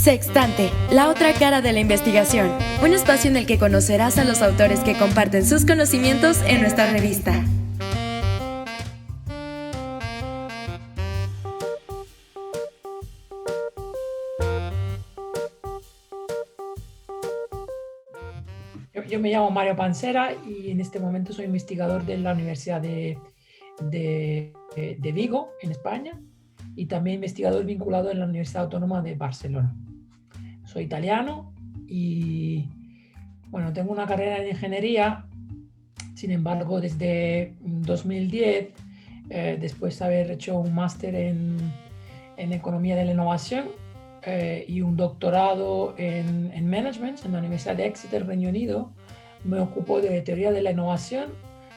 Sextante, la otra cara de la investigación. Un espacio en el que conocerás a los autores que comparten sus conocimientos en nuestra revista. Yo me llamo Mario Pansera y en este momento soy investigador de la Universidad de Vigo, en España, y también investigador vinculado en la Universidad Autónoma de Barcelona. Soy italiano y bueno, tengo una carrera en ingeniería. Sin embargo, desde 2010, después de haber hecho un máster en economía de la innovación y un doctorado en management en la Universidad de Exeter, Reino Unido, me ocupo de teoría de la innovación,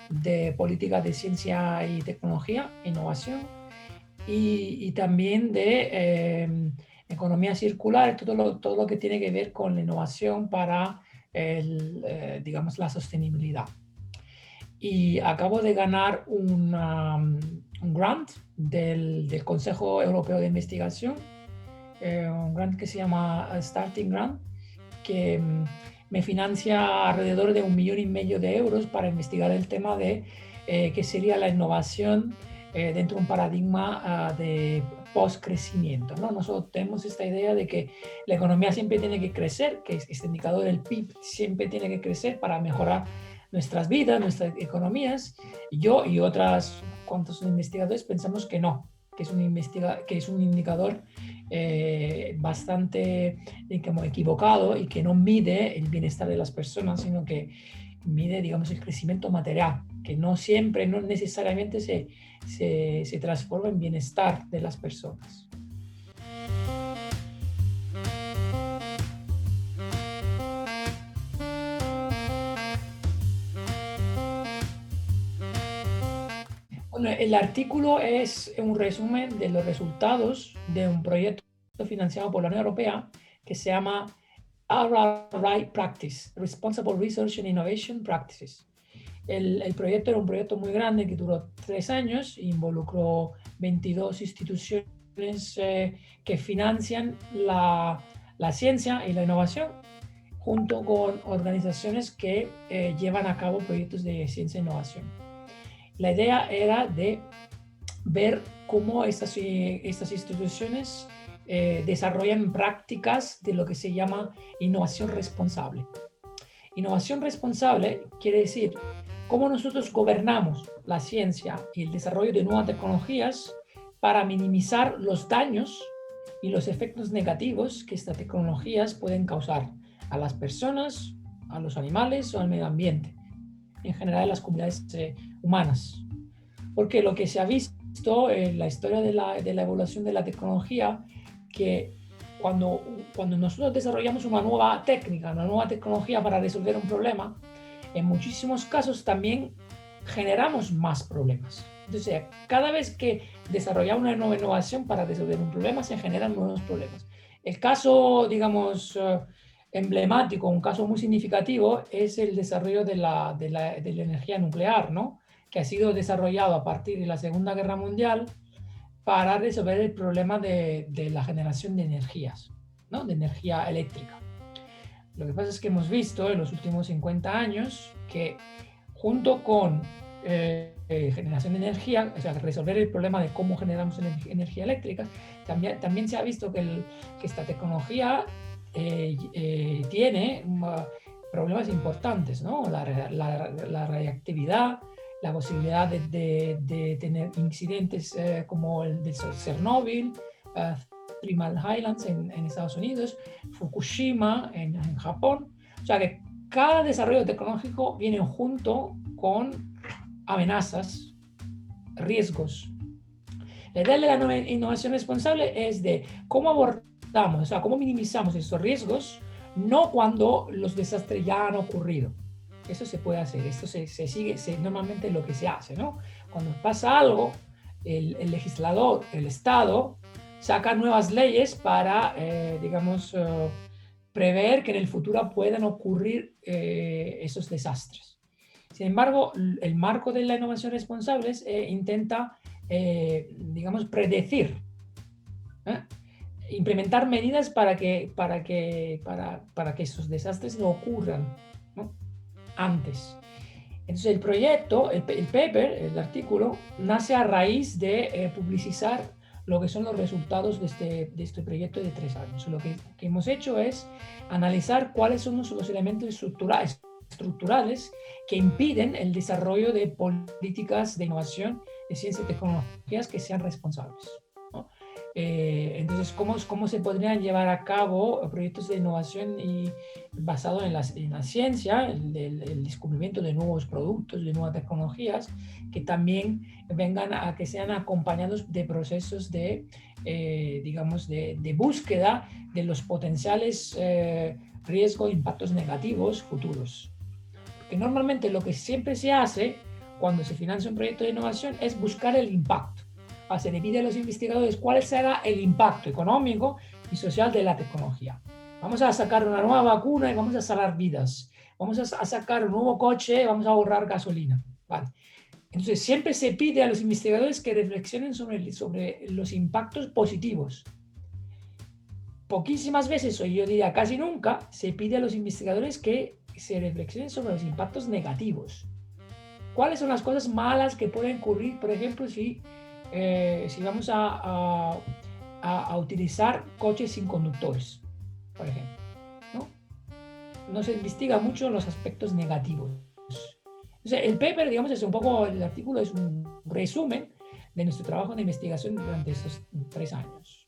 de política de ciencia y tecnología, innovación, y también de economía circular, todo lo que tiene que ver con la innovación para digamos, la sostenibilidad. Y acabo de ganar un grant del Consejo Europeo de Investigación, un grant que se llama Starting Grant, que me financia alrededor de 1,5 millones de euros para investigar el tema de qué sería la innovación dentro de un paradigma de post-crecimiento, ¿no? Nosotros tenemos esta idea de que la economía siempre tiene que crecer, que este indicador del PIB siempre tiene que crecer para mejorar nuestras vidas, nuestras economías. Yo y otras cuantos investigadores pensamos que no, que es un indicador bastante como equivocado y que no mide el bienestar de las personas, sino que mide, digamos, el crecimiento material, que no siempre, no necesariamente se transforma en bienestar de las personas. Bueno, el artículo es un resumen de los resultados de un proyecto financiado por la Unión Europea que se llama RRI Practice, Responsible Research and Innovation Practices. El proyecto era un proyecto muy grande que duró 3 años e involucró 22 instituciones que financian la ciencia y la innovación, junto con organizaciones que llevan a cabo proyectos de ciencia e innovación. La idea era de ver cómo estas instituciones desarrollan prácticas de lo que se llama innovación responsable. Innovación responsable quiere decir cómo nosotros gobernamos la ciencia y el desarrollo de nuevas tecnologías para minimizar los daños y los efectos negativos que estas tecnologías pueden causar a las personas, a los animales o al medio ambiente, en general en las comunidades humanas. Porque lo que se ha visto en la historia de la evolución de la tecnología, que cuando nosotros desarrollamos una nueva técnica, una nueva tecnología para resolver un problema, en muchísimos casos también generamos más problemas. Entonces, cada vez que desarrollamos una nueva innovación para resolver un problema, se generan nuevos problemas. El caso, digamos, emblemático, un caso muy significativo, es el desarrollo de la energía nuclear, ¿no? Que ha sido desarrollado a partir de la Segunda Guerra Mundial para resolver el problema de la generación de energías, ¿no? De energía eléctrica. Lo que pasa es que hemos visto en los últimos 50 años que junto con generación de energía, o sea, resolver el problema de cómo generamos energía eléctrica, también se ha visto que esta tecnología tiene problemas importantes, ¿no? La radiactividad, la posibilidad de tener incidentes como el de Chernobyl, Three Mile Islands en Estados Unidos, Fukushima en Japón. O sea que cada desarrollo tecnológico viene junto con amenazas, riesgos. La idea de la innovación responsable es de cómo abordamos, o sea, cómo minimizamos estos riesgos, no cuando los desastres ya han ocurrido. Eso se puede hacer, esto se sigue normalmente lo que se hace, ¿no? Cuando pasa algo, el legislador, el Estado, saca nuevas leyes para, digamos, prever que en el futuro puedan ocurrir esos desastres. Sin embargo, el marco de la innovación responsable intenta, digamos, predecir implementar medidas para que esos desastres no ocurran, ¿no? Antes. Entonces el proyecto, el paper, el artículo, nace a raíz de publicitar lo que son los resultados de este proyecto de 3 años. Lo que hemos hecho es analizar cuáles son los elementos estructurales que impiden el desarrollo de políticas de innovación de ciencia y tecnologías que sean responsables, ¿no? Entonces, ¿cómo se podrían llevar a cabo proyectos de innovación basados en la ciencia, el descubrimiento de nuevos productos, de nuevas tecnologías, que también vengan a que sean acompañados de procesos digamos, de búsqueda de los potenciales riesgos e impactos negativos futuros? Porque normalmente lo que siempre se hace cuando se financia un proyecto de innovación es buscar el impacto. Se le pide a los investigadores cuál será el impacto económico y social de la tecnología. Vamos a sacar una nueva vacuna y vamos a salvar vidas. Vamos a sacar un nuevo coche y vamos a ahorrar gasolina. Vale. Entonces, siempre se pide a los investigadores que reflexionen sobre los impactos positivos. Poquísimas veces, o yo diría casi nunca, se pide a los investigadores que se reflexionen sobre los impactos negativos. ¿Cuáles son las cosas malas que pueden ocurrir, por ejemplo, si vamos a utilizar coches sin conductores, por ejemplo, ¿no? No se investiga mucho los aspectos negativos. Entonces, el paper, digamos, es un poco, el artículo es un resumen de nuestro trabajo de investigación durante estos 3 años.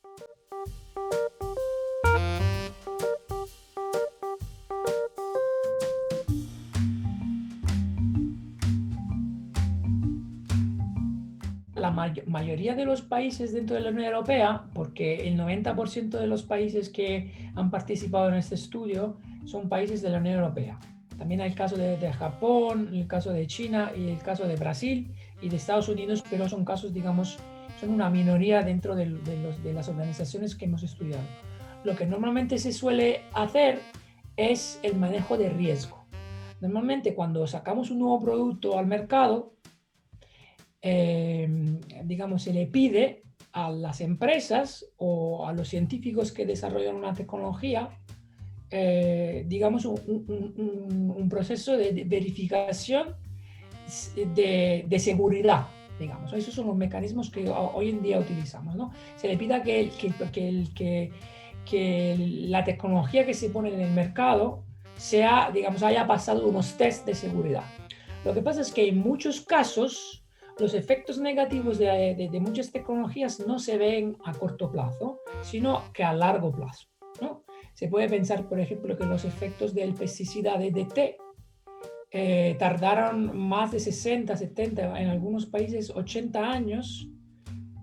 La mayoría de los países dentro de la Unión Europea, porque el 90% de los países que han participado en este estudio son países de la Unión Europea. También hay el caso de Japón, el caso de China y el caso de Brasil y de Estados Unidos, pero son casos, digamos, son una minoría dentro de las organizaciones que hemos estudiado. Lo que normalmente se suele hacer es el manejo de riesgo. Normalmente cuando sacamos un nuevo producto al mercado, digamos, se le pide a las empresas o a los científicos que desarrollan una tecnología, digamos, un proceso de verificación de seguridad, digamos. Esos son los mecanismos que hoy en día utilizamos, ¿no? Se le pida que la tecnología que se pone en el mercado sea, digamos, haya pasado unos test de seguridad. Lo que pasa es que en muchos casos los efectos negativos de muchas tecnologías no se ven a corto plazo, sino que a largo plazo, ¿no? Se puede pensar, por ejemplo, que los efectos del pesticida DDT tardaron más de 60, 70, en algunos países 80 años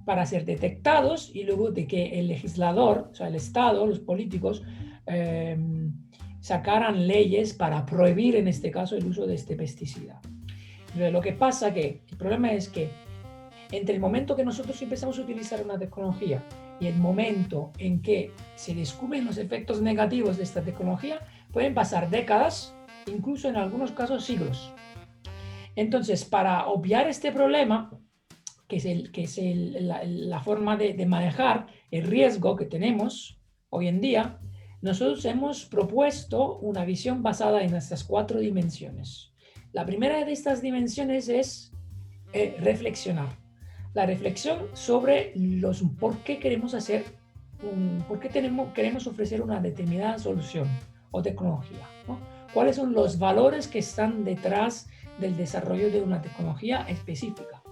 para ser detectados, y luego de que el legislador, o sea, el Estado, los políticos, sacaran leyes para prohibir, en este caso, el uso de este pesticida. Lo que pasa que el problema es que entre el momento que nosotros empezamos a utilizar una tecnología y el momento en que se descubren los efectos negativos de esta tecnología, pueden pasar décadas, incluso en algunos casos siglos. Entonces, para obviar este problema, que es la forma de manejar el riesgo que tenemos hoy en día, nosotros hemos propuesto una visión basada en estas 4 dimensiones. La primera de estas dimensiones es reflexionar. La reflexión sobre por qué queremos queremos ofrecer una determinada solución o tecnología, ¿no? ¿Cuáles son los valores que están detrás del desarrollo de una tecnología específica?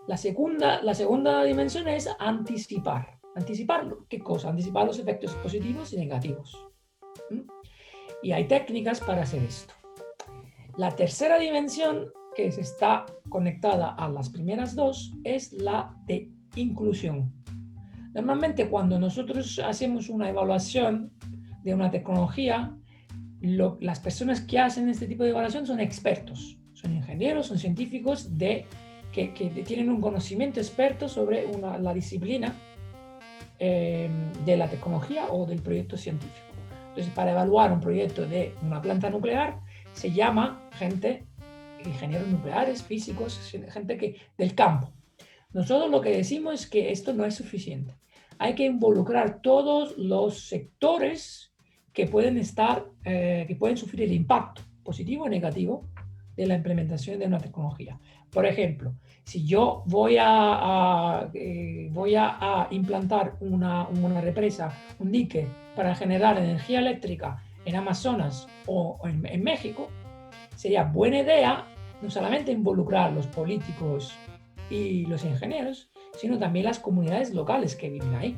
La segunda dimensión es anticipar. ¿Anticipar qué cosa? Anticipar los efectos positivos y negativos. Y hay técnicas para hacer esto. La tercera dimensión, que está conectada a las primeras 2, es la de inclusión. Normalmente cuando nosotros hacemos una evaluación de una tecnología, las personas que hacen este tipo de evaluación son expertos, son ingenieros, son científicos que tienen un conocimiento experto sobre la disciplina de la tecnología o del proyecto científico. Entonces, para evaluar un proyecto de una planta nuclear, se llama ingenieros nucleares, físicos, gente del campo. Nosotros lo que decimos es que esto no es suficiente. hay que involucrar todos los sectores que pueden sufrir el impacto positivo o negativo de la implementación de una tecnología. Por ejemplo, si yo voy a implantar una represa, un dique para generar energía eléctrica en Amazonas o en México, sería buena idea no solamente involucrar a los políticos y los ingenieros, sino también las comunidades locales que viven ahí,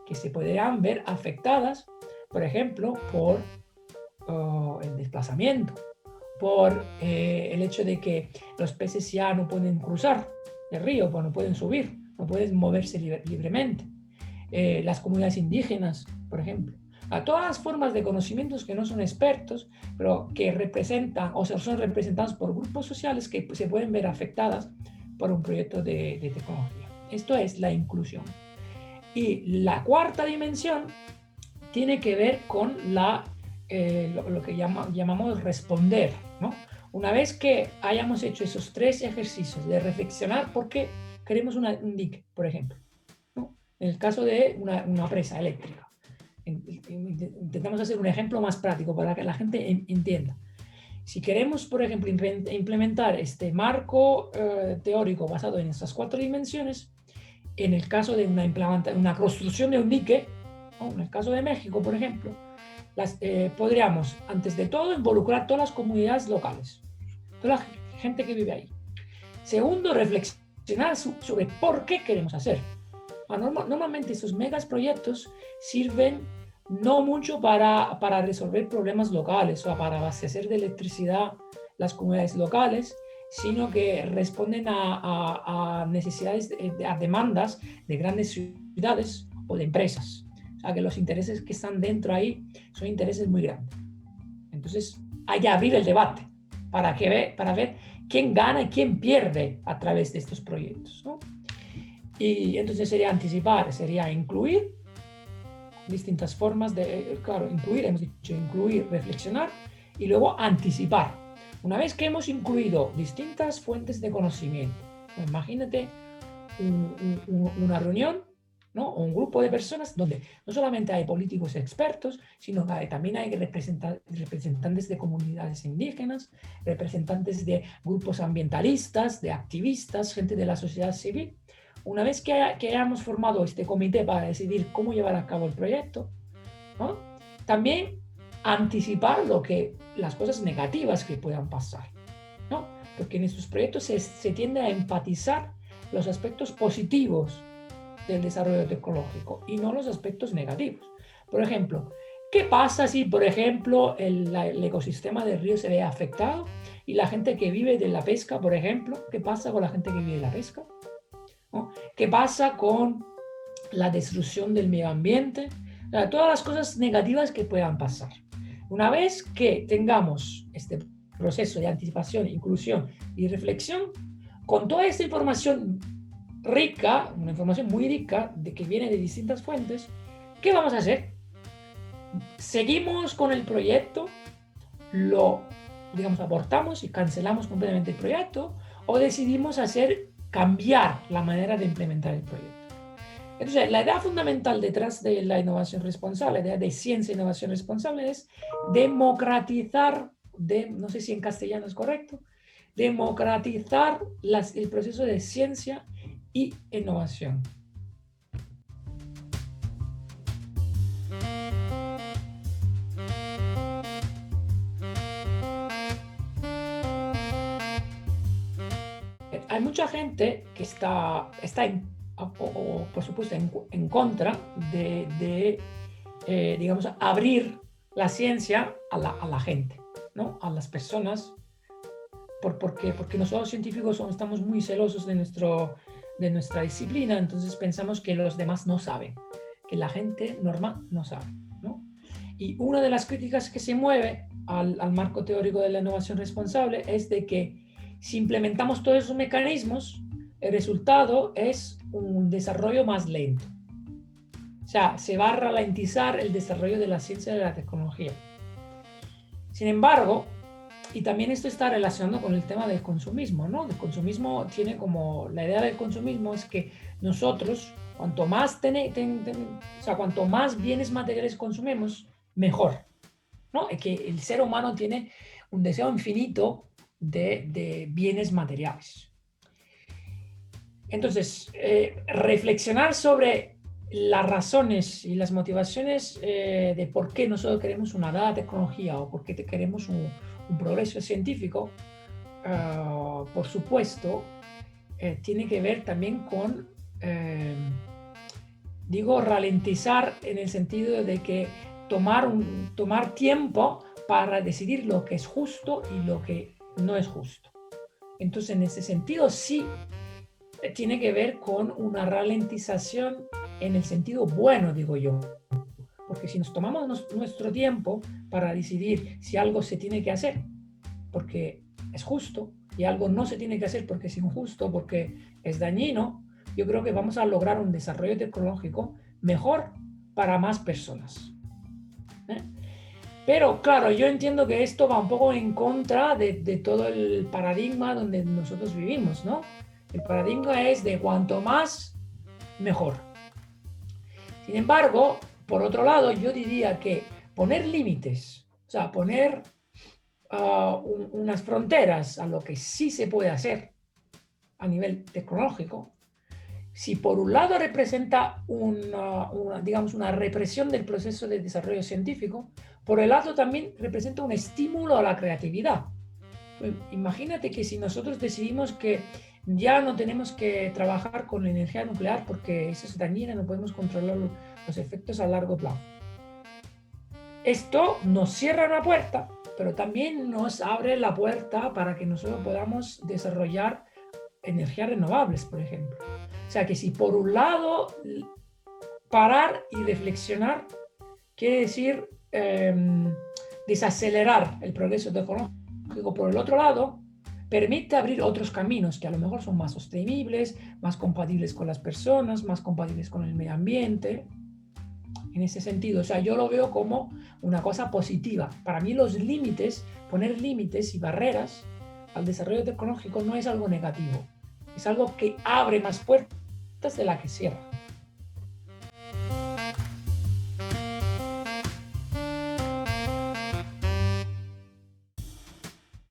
que se podrían ver afectadas, por ejemplo, por el desplazamiento, por el hecho de que los peces ya no pueden cruzar el río, pues no pueden subir, no pueden moverse libremente. Las comunidades indígenas, por ejemplo. A todas las formas de conocimientos que no son expertos, pero que representan o sea, son representados por grupos sociales que se pueden ver afectadas por un proyecto de tecnología. Esto es la inclusión. Y la cuarta dimensión tiene que ver con lo que llamamos responder, ¿no? Una vez que hayamos hecho esos 3 ejercicios de reflexionar por qué queremos un dique, por ejemplo, ¿no? En el caso de una presa eléctrica. Intentamos hacer un ejemplo más práctico para que la gente entienda. Si queremos, por ejemplo, implementar este marco teórico basado en estas 4 dimensiones, en el caso de una construcción de un dique, ¿no? En el caso de México, por ejemplo, podríamos, antes de todo, involucrar todas las comunidades locales, toda la gente que vive ahí. Segundo, reflexionar sobre por qué queremos hacer. Normalmente esos megaproyectos sirven no mucho para resolver problemas locales o para abastecer de electricidad las comunidades locales, sino que responden a necesidades, a demandas de grandes ciudades o de empresas. O sea, que los intereses que están dentro ahí son intereses muy grandes. Entonces, hay que abrir el debate para ver quién gana y quién pierde a través de estos proyectos, ¿no? Y entonces sería anticipar, sería incluir distintas formas hemos dicho incluir, reflexionar y luego anticipar. Una vez que hemos incluido distintas fuentes de conocimiento, imagínate una reunión, ¿no? O un grupo de personas donde no solamente hay políticos expertos, sino que también hay representantes de comunidades indígenas, representantes de grupos ambientalistas, de activistas, gente de la sociedad civil. Una vez que hayamos formado este comité para decidir cómo llevar a cabo el proyecto, ¿no? También anticipar las cosas negativas que puedan pasar, ¿no? Porque en estos proyectos se tiende a enfatizar los aspectos positivos del desarrollo tecnológico y no los aspectos negativos. Por ejemplo, ¿qué pasa si, por ejemplo, el ecosistema del río se ve afectado y la gente que vive de la pesca, por ejemplo, qué pasa con la gente que vive de la pesca? ¿No? ¿Qué pasa con la destrucción del medio ambiente? O sea, todas las cosas negativas que puedan pasar. Una vez que tengamos este proceso de anticipación, inclusión y reflexión, con toda esta información rica, una información muy rica que viene de distintas fuentes, ¿qué vamos a hacer? ¿Seguimos con el proyecto? Abortamos y cancelamos completamente el proyecto? ¿O decidimos cambiar la manera de implementar el proyecto? Entonces, la idea fundamental detrás de la innovación responsable, la idea de ciencia e innovación responsable es democratizar, no sé si en castellano es correcto, democratizar el proceso de ciencia y innovación. Hay mucha gente que está por supuesto, en contra de abrir la ciencia a la gente, ¿no? A las personas, porque nosotros científicos estamos muy celosos de nuestra disciplina, entonces pensamos que los demás no saben, que la gente normal no sabe, ¿no? Y una de las críticas que se mueve al marco teórico de la innovación responsable es de que si implementamos todos esos mecanismos, el resultado es un desarrollo más lento. O sea, se va a ralentizar el desarrollo de la ciencia y de la tecnología. Sin embargo, Y también esto está relacionado con el tema del consumismo, ¿no? El consumismo tiene como, la idea del consumismo es que nosotros, cuanto más, o sea, cuanto más bienes materiales consumimos, mejor, ¿no? Es que el ser humano tiene un deseo infinito de bienes materiales. Entonces, reflexionar sobre las razones y las motivaciones de por qué nosotros queremos una dada tecnología o por qué queremos un progreso científico, por supuesto, tiene que ver también con, digo, ralentizar en el sentido de que tomar tiempo para decidir lo que es justo y lo que no es justo. Entonces, en ese sentido, sí, tiene que ver con una ralentización en el sentido bueno, digo yo. Porque si nos tomamos nuestro tiempo para decidir si algo se tiene que hacer porque es justo y algo no se tiene que hacer porque es injusto, porque es dañino, yo creo que vamos a lograr un desarrollo tecnológico mejor para más personas. Pero claro, yo entiendo que esto va un poco en contra de todo el paradigma donde nosotros vivimos, ¿no? El paradigma es de cuanto más, mejor. Sin embargo, por otro lado, yo diría que poner límites, o sea, poner unas fronteras a lo que sí se puede hacer a nivel tecnológico, si por un lado representa digamos, una represión del proceso de desarrollo científico, por el lado también representa un estímulo a la creatividad. Pues imagínate que si nosotros decidimos que ya no tenemos que trabajar con la energía nuclear porque eso es dañina, no podemos controlar los efectos a largo plazo. Esto nos cierra una puerta, pero también nos abre la puerta para que nosotros podamos desarrollar energías renovables, por ejemplo. O sea que si por un lado parar y reflexionar quiere decir desacelerar el progreso tecnológico, por el otro lado permite abrir otros caminos que a lo mejor son más sostenibles, más compatibles con las personas, más compatibles con el medio ambiente. En ese sentido, o sea, yo lo veo como una cosa positiva. Para mí los límites, poner límites y barreras al desarrollo tecnológico no es algo negativo. Es algo que abre más puertas de las que cierra.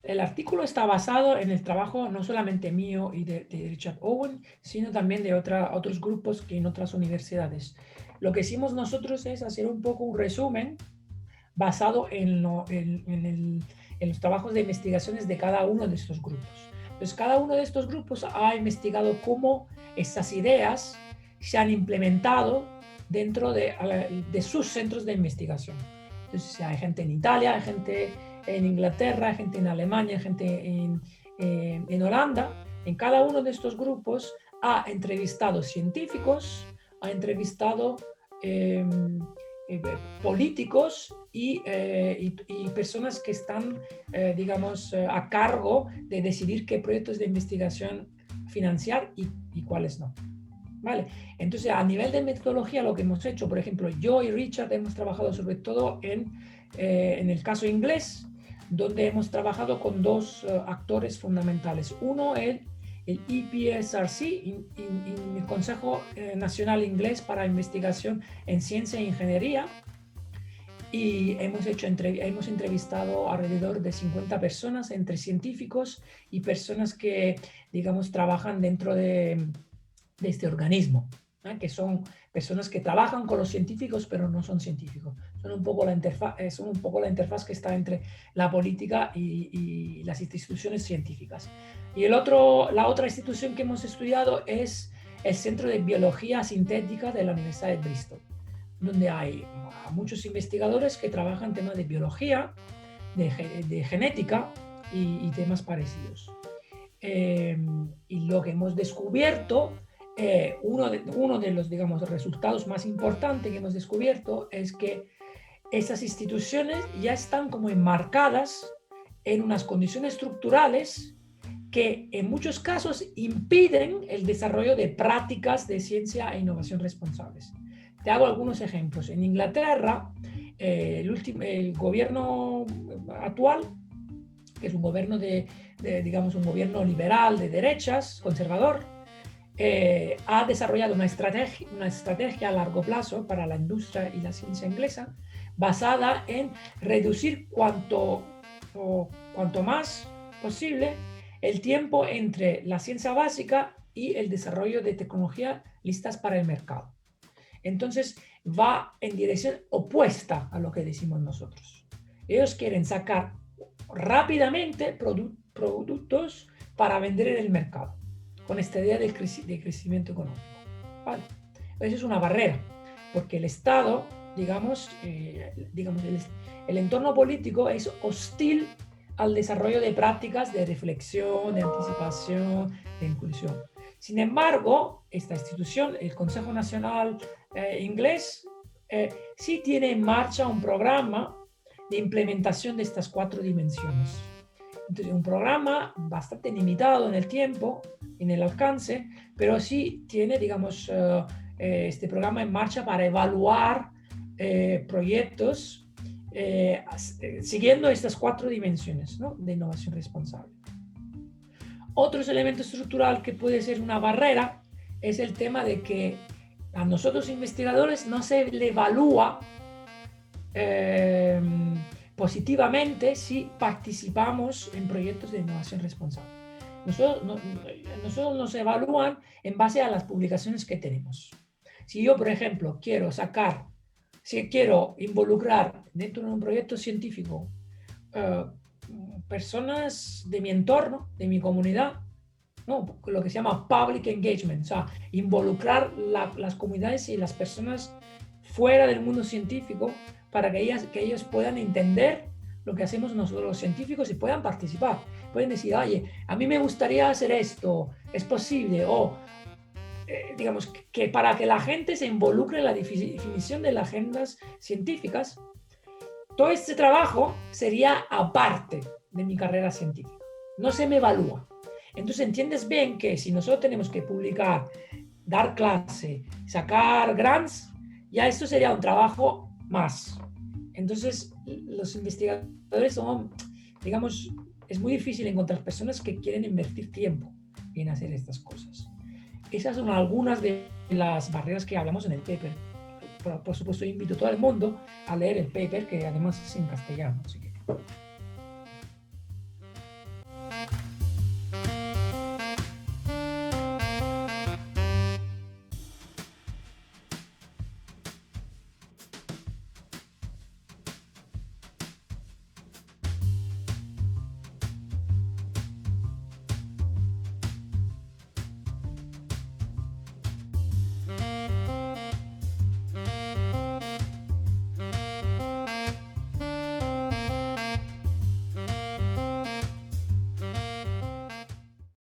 El artículo está basado en el trabajo no solamente mío y de Richard Owen, sino también de otros grupos que en otras universidades. Lo que hicimos nosotros es hacer un poco un resumen basado en los trabajos de investigaciones de cada uno de estos grupos. Entonces, cada uno de estos grupos ha investigado cómo estas ideas se han implementado dentro de sus centros de investigación. Entonces, hay gente en Italia, hay gente en Inglaterra, hay gente en Alemania, hay gente en Holanda. En cada uno de estos grupos ha entrevistado científicos, ha entrevistado políticos y personas que están, digamos, a cargo de decidir qué proyectos de investigación financiar y cuáles no. ¿Vale? Entonces, a nivel de metodología, lo que hemos hecho, por ejemplo, yo y Richard hemos trabajado sobre todo en el caso inglés, donde hemos trabajado con dos actores fundamentales. Uno, el EPSRC, el Consejo Nacional Inglés para Investigación en Ciencia e Ingeniería, y hemos entrevistado alrededor de 50 personas, entre científicos y personas que, digamos, trabajan dentro de este organismo, que son personas que trabajan con los científicos pero no son científicos. Son un poco la interfaz que está entre la política y las instituciones científicas. Y la otra institución que hemos estudiado es el Centro de Biología Sintética de la Universidad de Bristol, donde hay muchos investigadores que trabajan temas de biología, de genética y temas parecidos. Y lo que hemos descubierto, uno de los, digamos, resultados más importantes que hemos descubierto es que esas instituciones ya están como enmarcadas en unas condiciones estructurales que en muchos casos impiden el desarrollo de prácticas de ciencia e innovación responsables. Te hago algunos ejemplos. En Inglaterra, el gobierno actual que es un gobierno digamos, un gobierno liberal de derechas, conservador, ha desarrollado una estrategia a largo plazo para la industria y la ciencia inglesa basada en reducir cuanto más posible el tiempo entre la ciencia básica y el desarrollo de tecnología listas para el mercado. Entonces va en dirección opuesta a lo que decimos nosotros. Ellos quieren sacar rápidamente productos para vender en el mercado, con esta idea de crecimiento económico. ¿Vale? Esa es una barrera, porque el Estado, digamos, el entorno político es hostil al desarrollo de prácticas de reflexión, de anticipación, de inclusión. Sin embargo, esta institución, el Consejo Nacional Inglés, sí tiene en marcha un programa de implementación de estas 4 dimensiones. Entonces, un programa bastante limitado en el tiempo, en el alcance, pero sí tiene, digamos, este programa en marcha para evaluar proyectos siguiendo estas 4 dimensiones, ¿no?, de innovación responsable. Otro elemento estructural que puede ser una barrera es el tema de que a nosotros investigadores no se le evalúa positivamente si participamos en proyectos de innovación responsable. Nosotros nos evalúan en base a las publicaciones que tenemos. Si yo, por ejemplo, quiero involucrar dentro de un proyecto científico personas de mi entorno, de mi comunidad, ¿no?, lo que se llama public engagement, o sea, involucrar las comunidades y las personas fuera del mundo científico para que ellos puedan entender lo que hacemos nosotros los científicos y puedan participar. Pueden decir, oye, a mí me gustaría hacer esto, ¿es posible? O, digamos, que para que la gente se involucre en la definición de las agendas científicas, todo este trabajo sería aparte de mi carrera científica. No se me evalúa. Entonces entiendes bien que si nosotros tenemos que publicar, dar clase, sacar grants, ya esto sería un trabajo más. Entonces los investigadores son, digamos, es muy difícil encontrar personas que quieren invertir tiempo en hacer estas cosas. Esas son algunas de las barreras que hablamos en el paper. Por supuesto, invito a todo el mundo a leer el paper, que además es en castellano. Así que...